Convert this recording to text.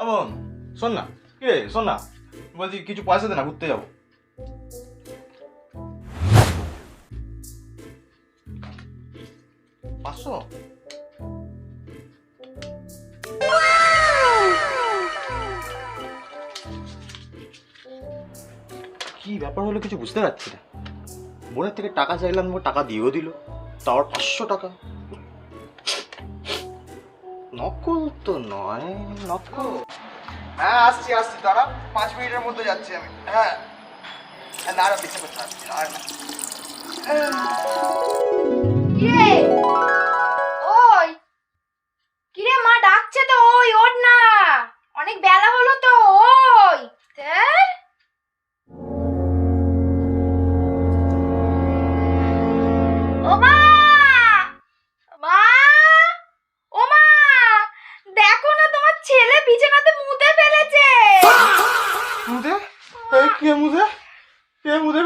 আমন শোন না, কি রে শোন না, বলছি কিছু পয়সা দে না, ঘুরতে যাবো। 500? কি ব্যাপার হলো কিছু বুঝতে পারছি না। বোনের থেকে টাকা চাইলাম, ও টাকা দিয়েও দিল, তাও 500 টাকা। নকল তো নয়, নকল। হ্যাঁ আসছি আসছি, দাঁড়া 5 মিনিটের মধ্যে যাচ্ছি আমি। হ্যাঁ না না, বিশ্বাস করতে আসছি আর না। কিরে ওই, কিরে মা ডাকছে তো, ওই ওঠ না, অনেক বেলা হলো তো। ওই ধ্যার। ও মা, মা, ও মা, দেখো না তোমার ছেলে বিছানাতে মুতে ফেলেছে। মুদে? এই কে মুদে? কে মুদে